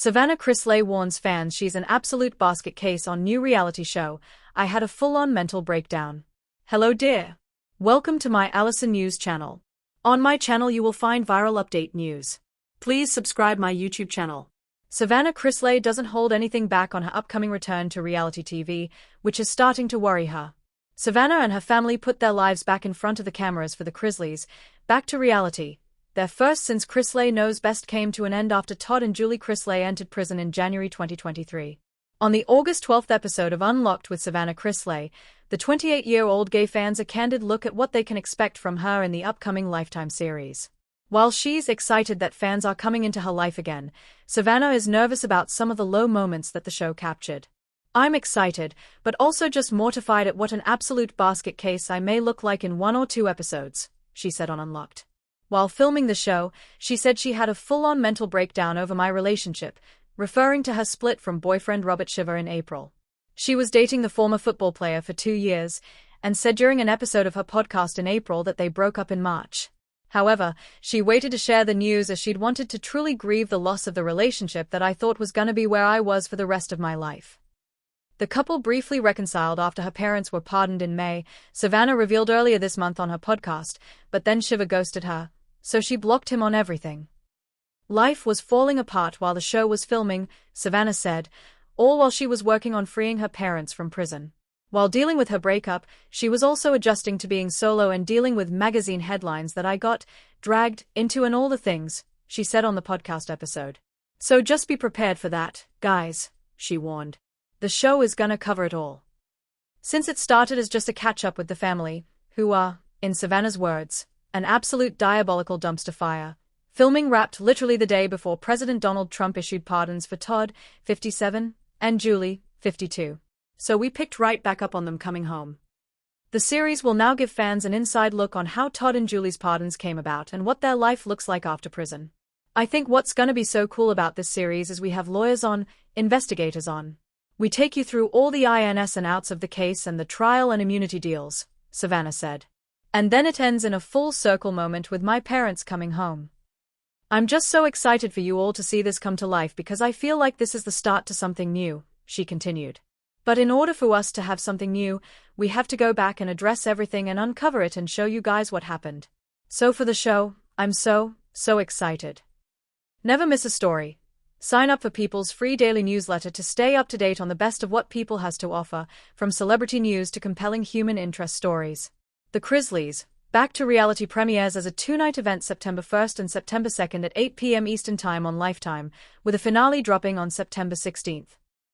Savannah Chrisley warns fans she's an absolute basket case on new reality show. I had a full-on mental breakdown. Hello dear. Welcome to my Allison News channel. On my channel you will find viral update news. Please subscribe my YouTube channel. Savannah Chrisley doesn't hold anything back on her upcoming return to reality TV, which is starting to worry her. Savannah and her family put their lives back in front of the cameras for the Chrisleys, back to reality. Their first since Chrisley Knows Best came to an end after Todd and Julie Chrisley entered prison in January 2023. On the August 12th episode of Unlocked with Savannah Chrisley, the 28-year-old gave fans a candid look at what they can expect from her in the upcoming Lifetime series. While she's excited that fans are coming into her life again, Savannah is nervous about some of the low moments that the show captured. I'm excited, but also just mortified at what an absolute basket case I may look like in 1 or 2 episodes, she said on Unlocked. While filming the show, she said she had a full-on mental breakdown over my relationship, referring to her split from boyfriend Robert Shiver in April. She was dating the former football player for 2 years, and said during an episode of her podcast in April that they broke up in March. However, she waited to share the news as she'd wanted to truly grieve the loss of the relationship that I thought was gonna be where I was for the rest of my life. The couple briefly reconciled after her parents were pardoned in May, Savannah revealed earlier this month on her podcast, but then Shiver ghosted her, so she blocked him on everything. Life was falling apart while the show was filming, Savannah said, all while she was working on freeing her parents from prison. While dealing with her breakup, she was also adjusting to being solo and dealing with magazine headlines that I got dragged into and all the things, she said on the podcast episode. So just be prepared for that, guys, she warned. The show is gonna cover it all. Since it started as just a catch-up with the family, who are, in Savannah's words, an absolute diabolical dumpster fire. Filming wrapped literally the day before President Donald Trump issued pardons for Todd, 57, and Julie, 52. So we picked right back up on them coming home. The series will now give fans an inside look on how Todd and Julie's pardons came about and what their life looks like after prison. I think what's gonna be so cool about this series is we have lawyers on, investigators on. We take you through all the ins and outs of the case and the trial and immunity deals, Savannah said. And then it ends in a full circle moment with my parents coming home. I'm just so excited for you all to see this come to life because I feel like this is the start to something new, she continued. But in order for us to have something new, we have to go back and address everything and uncover it and show you guys what happened. So for the show, I'm so excited. Never miss a story. Sign up for People's free daily newsletter to stay up to date on the best of what People has to offer, from celebrity news to compelling human interest stories. The Chrisleys, back to reality premieres as a 2-night event September 1st and September 2nd at 8 p.m. Eastern Time on Lifetime, with a finale dropping on September 16th.